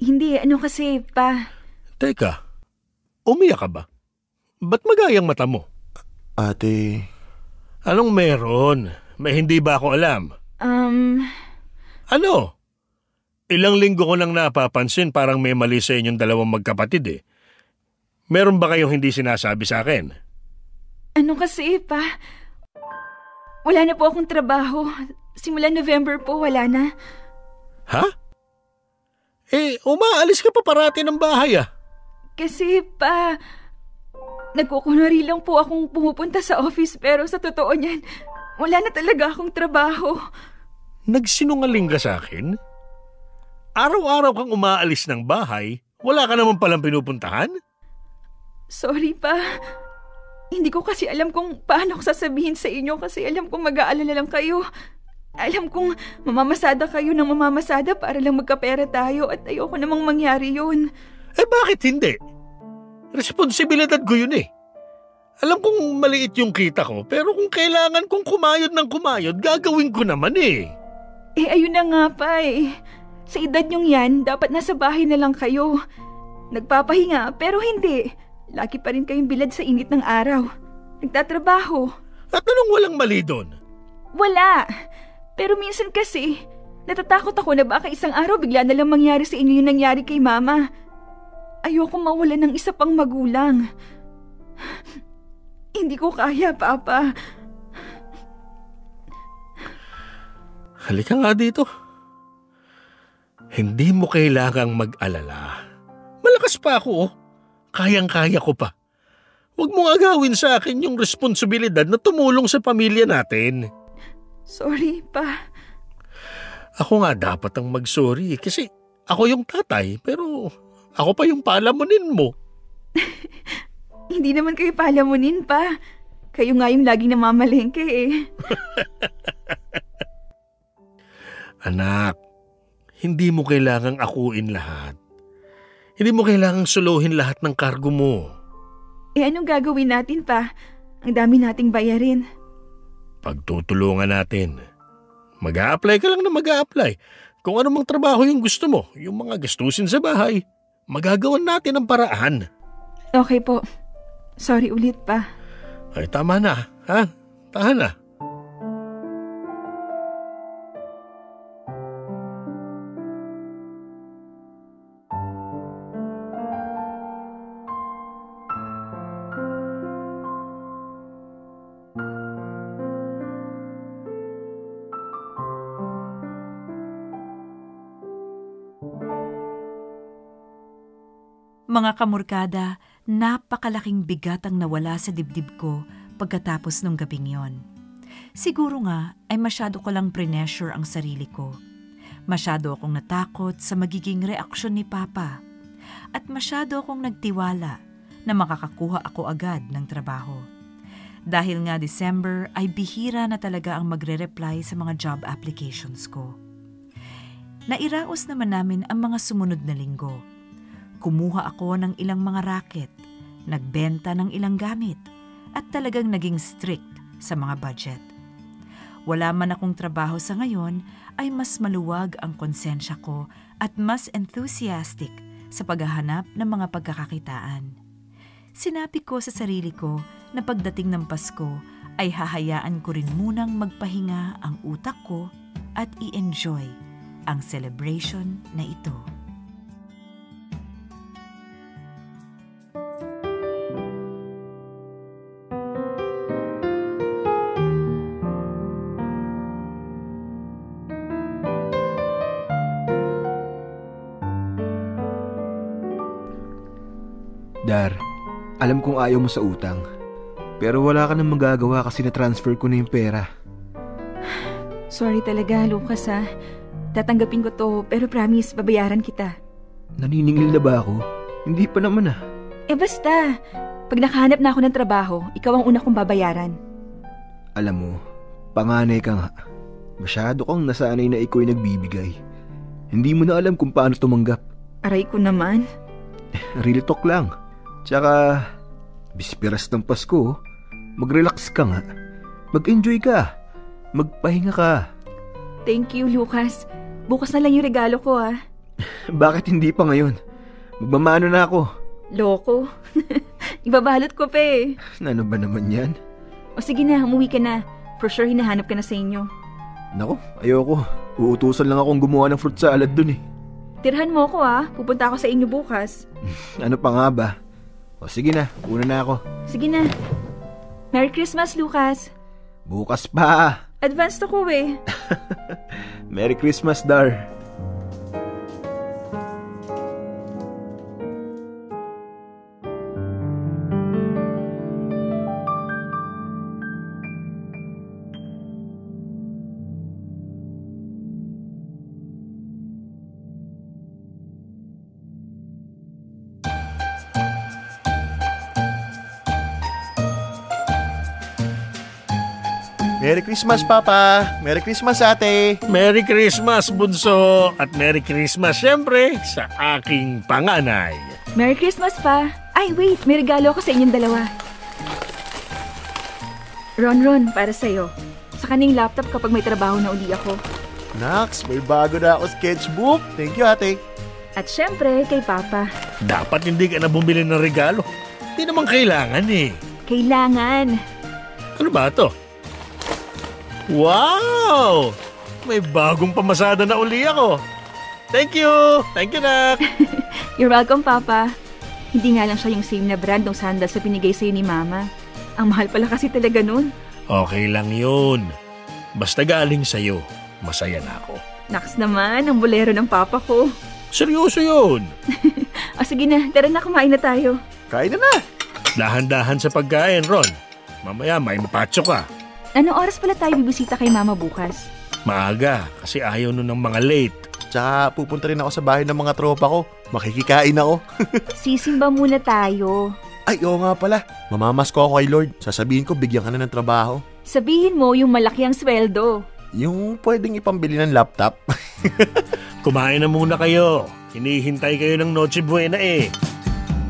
Speaker 1: Hindi, kasi, Pa.
Speaker 5: Teka, umiyak ka ba? Ba't magayang mata mo?
Speaker 2: Ate...
Speaker 5: Anong meron? May hindi ba ako alam? Ano? Ilang linggo ko nang napapansin parang may mali sa inyong dalawang magkapatid eh. Meron ba kayong hindi sinasabi sa akin?
Speaker 1: Ano kasi, Pa? Wala na po akong trabaho. Simula November po, wala na.
Speaker 5: Ha? Umaalis ka pa parati ng bahay ah.
Speaker 1: Kasi, Pa, nagkukunwari lang po akong pumupunta sa office pero sa totoo niyan, wala na talaga akong trabaho.
Speaker 5: Nagsinungaling ka sa akin? Araw-araw kang umaalis ng bahay, wala ka naman palang pinupuntahan?
Speaker 1: Sorry, Pa. Hindi ko kasi alam kung paano ko sasabihin sa inyo kasi alam kong mag-aalala lang kayo. Alam kong mamamasada kayo ng mamamasada para lang magkapera tayo at ayoko namang mangyari yun.
Speaker 5: Bakit hindi? Responsibilidad ko yun eh. Alam kong maliit yung kita ko pero kung kailangan kong kumayod ng kumayod, gagawin ko naman eh.
Speaker 1: Ayun na nga, Pa eh. Sa edad nyong yan, dapat nasa bahay na lang kayo. Nagpapahinga pero hindi. Lagi pa rin kayong bilad sa init ng araw. Nagtatrabaho.
Speaker 5: At anong walang mali doon?
Speaker 1: Wala. Pero minsan kasi, natatakot ako na baka isang araw bigla na lang mangyari sa inyo yung nangyari kay Mama. Ayoko mawala ng isa pang magulang. Hindi ko kaya, Papa.
Speaker 5: Halika nga dito. Hindi mo kailangang mag-alala. Malakas pa ako oh. Kayang-kaya ko pa. Huwag mong agawin sa akin yung responsibilidad na tumulong sa pamilya natin.
Speaker 1: Sorry, Pa.
Speaker 5: Ako nga dapat ang mag-sorry kasi ako yung tatay pero ako pa yung palamunin mo.
Speaker 1: Hindi naman kayo palamunin, Pa. Kayo nga yung laging namamalengke eh.
Speaker 5: Anak, hindi mo kailangang akuin lahat. Hindi mo kailangang suluhin lahat ng kargo mo.
Speaker 1: Anong gagawin natin, Pa? Ang dami nating bayarin.
Speaker 5: Pagtutulungan natin. Mag-a-apply ka lang na mag-a-apply. Kung ano mang trabaho yung gusto mo, yung mga gastusin sa bahay, magagawan natin ang paraan.
Speaker 1: Okay po. Sorry ulit pa.
Speaker 5: Ay, tama na, ha? Tahan na.
Speaker 3: Mga kamorkada, napakalaking bigat ang nawala sa dibdib ko pagkatapos nung gabing yon. Siguro nga ay masyado ko lang pressure ang sarili ko. Masyado akong natakot sa magiging reaksyon ni Papa. At masyado akong nagtiwala na makakakuha ako agad ng trabaho. Dahil nga December ay bihira na talaga ang magre-reply sa mga job applications ko. Nairaos naman namin ang mga sumunod na linggo. Kumuha ako ng ilang mga racket, nagbenta ng ilang gamit, at talagang naging strict sa mga budget. Wala man akong trabaho sa ngayon, ay mas maluwag ang konsensya ko at mas enthusiastic sa paghahanap ng mga pagkakakitaan. Sinabi ko sa sarili ko na pagdating ng Pasko ay hahayaan ko rin munang magpahinga ang utak ko at i-enjoy ang celebration na ito.
Speaker 4: Dar, alam kong ayaw mo sa utang. Pero wala ka nang magagawa kasi na-transfer ko na yung pera.
Speaker 1: Sorry talaga, Lucas ha. Tatanggapin ko to, pero promise, babayaran kita.
Speaker 4: Naniningil na ba ako? Hindi pa naman ah.
Speaker 1: Basta. Pag nakahanap na ako ng trabaho, ikaw ang una kong babayaran.
Speaker 4: Alam mo, panganay ka nga. Masyado kang nasanay na ikaw ay nagbibigay. Hindi mo na alam kung paano tumanggap.
Speaker 1: Aray ko naman.
Speaker 4: Real talk lang. Tsaka, bisperas ng Pasko, mag-relax ka nga. Mag-enjoy ka. Magpahinga ka.
Speaker 1: Thank you, Lucas. Bukas na lang yung regalo ko, ah.
Speaker 4: Bakit hindi pa ngayon? Magmamano na ako.
Speaker 1: Loko. Ibabalot ko pa eh.
Speaker 4: Ano ba naman yan?
Speaker 1: O sige na, umuwi ka na. For sure, hinahanap ka na sa inyo.
Speaker 4: Naku, ayoko. Uutusan lang akong gumawa ng fruit salad dun eh.
Speaker 1: Tirhan mo ako ah. Pupunta ako sa inyo bukas.
Speaker 4: Ano pa nga ba? O sige na, una na ako.
Speaker 1: Sige na. Merry Christmas, Lucas.
Speaker 4: Bukas pa.
Speaker 1: Advanced ako eh.
Speaker 4: Merry Christmas, Dar.
Speaker 2: Merry Christmas, Papa! Merry Christmas, Ate!
Speaker 5: Merry Christmas, Bunso! At Merry Christmas, syempre, sa aking panganay.
Speaker 1: Merry Christmas pa! Ay, wait! May regalo ako sa inyong dalawa. Ron, para sa'yo. Sa kaning laptop kapag may trabaho na uli ako.
Speaker 2: Nax, may bago na ako sketchbook. Thank you, Ate.
Speaker 1: At syempre, kay Papa.
Speaker 5: Dapat hindi ka na bumili ng regalo. Hindi naman kailangan eh.
Speaker 1: Kailangan.
Speaker 5: Ano ba to? Wow! May bagong pamasada na uli ako. Thank you! Thank you, Nak!
Speaker 1: You're welcome, Papa. Hindi nga lang siya yung same na brand ng sandals na pinigay sa'yo ni Mama. Ang mahal pala kasi talaga nun.
Speaker 5: Okay lang yun. Basta galing sa'yo, masaya na ako.
Speaker 1: Naks naman, ang bolero ng Papa ko.
Speaker 5: Seryoso yun.
Speaker 1: O sige na, tara na, kumain na tayo.
Speaker 2: Kain na na!
Speaker 5: Dahan-dahan sa pagkain, Ron. Mamaya may mapacho ka.
Speaker 1: Anong oras pala tayo bibisita kay Mama bukas?
Speaker 5: Maaga, kasi ayaw nun ng mga late.
Speaker 2: Tsaka pupunta rin ako sa bahay ng mga tropa ko. Makikikain ako.
Speaker 1: Sisimba muna tayo.
Speaker 2: Ay, oo nga pala. Mamamas ko ako kay Lord. Sasabihin ko, bigyan ka na ng trabaho.
Speaker 1: Sabihin mo yung malaki ang sweldo.
Speaker 2: Yung pwedeng ipambili ng laptop.
Speaker 5: Kumain na muna kayo. Hinihintay kayo ng Noche Buena eh.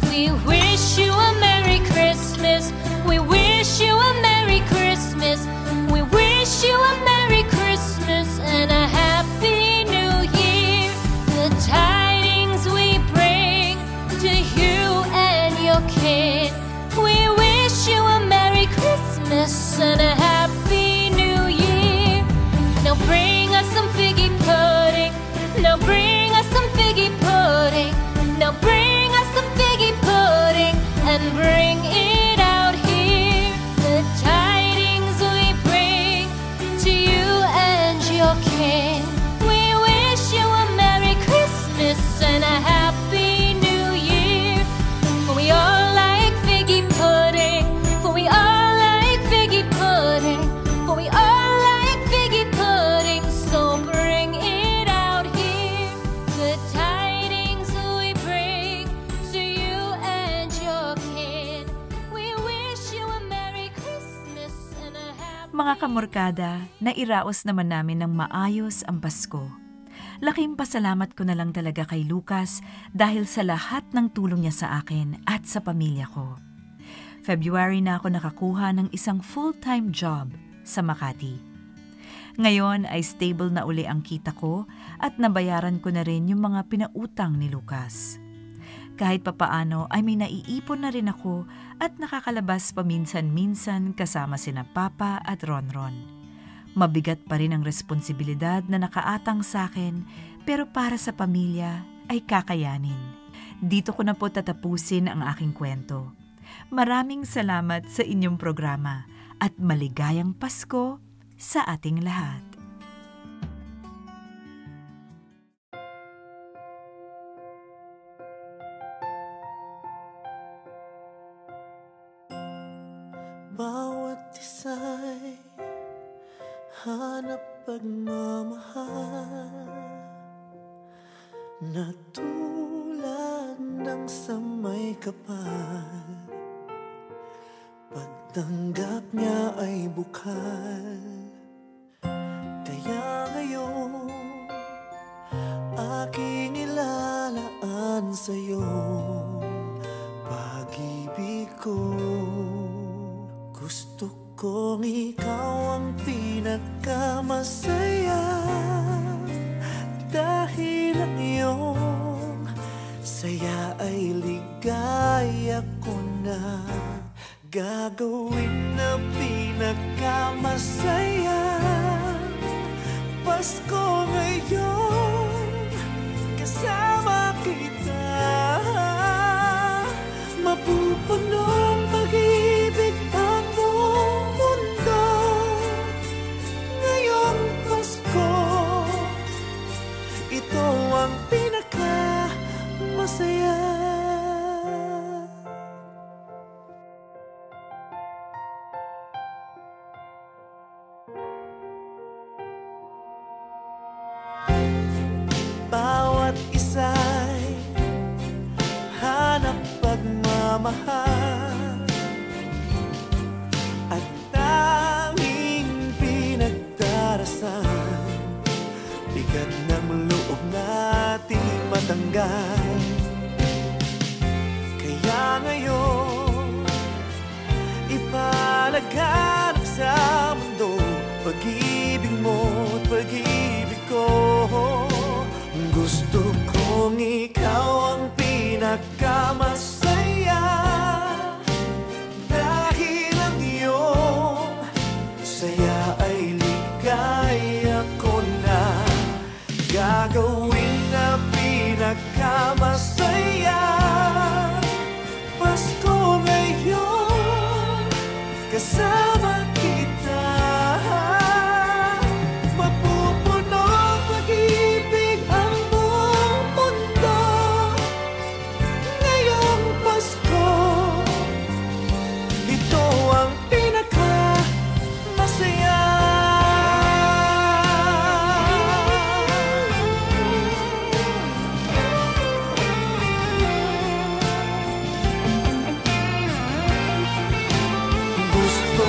Speaker 10: We wish you a Merry Christmas. We wish you a Merry Christmas. We wish you a Merry Christmas and a Happy New Year. Christmas and a Happy New Year. Now bring us some figgy pudding. Now bring us some figgy pudding. Now bring us some figgy pudding and bring it out here. The tidings we bring to you and your king. We wish you a Merry Christmas and a Happy New Year. For we all like figgy pudding. For we all like figgy pudding. For we all like figgy pudding. So bring it out here. The tidings we bring to you and your kin. We wish you a Merry Christmas and a Happy.
Speaker 3: Mga kamorkada, nairaos naman namin ng maayos ang Pasko. Laking pasalamat ko na lang talaga kay Lucas dahil sa lahat ng tulong niya sa akin at sa pamilya ko. February na ako nakakuha ng isang full-time job sa Makati. Ngayon ay stable na uli ang kita ko at nabayaran ko na rin yung mga pinautang ni Lucas. Kahit papaano ay may naiipon na rin ako at nakakalabas paminsan-minsan kasama sina Papa at Ronron. Mabigat pa rin ang responsibilidad na nakaatang sa akin pero para sa pamilya ay kakayanin. Dito ko na po tatapusin ang aking kwento. Maraming salamat sa inyong programa at maligayang Pasko sa ating lahat.
Speaker 12: Bawat isa'y hanap pagmamahal na tulad ng sa may kapal. Pagtanggap niya ay bukal. Kaya ngayon aking ilalaan sa'yo pag-ibig ko. Gusto kong ikaw ang pinagkamasaya dahil ang iyong saya ay ligaya ko na gagawin na pinagkamasaya. Pasko ngayon kasama kita, mapupunong pag-ibig ang buong mundo. Ngayong Pasko, ito ang pinaka-masaya. Bawat isa'y hanap pagmamahal at tanging pinagdarasan. Bigat ng loob nating matanggal. Kaya ngayon ipalaganap sa mundo pag-ibig mo at pag-ibig ko. Gusto kong ikaw ang pinagkamasaya dahil ang iyong saya ay ligaya ko na gagawin na pinagkamasaya. Pasko ngayon kasama kita, mapupunong pag-ibig ang buong mundo. Ngayong Pasko, ito ang pinaka-masaya. Gusto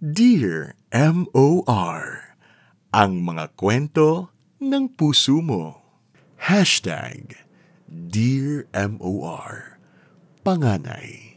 Speaker 11: Dear M.O.R. Ang mga kwento ng puso mo. #Dear M.O.R. Panganay.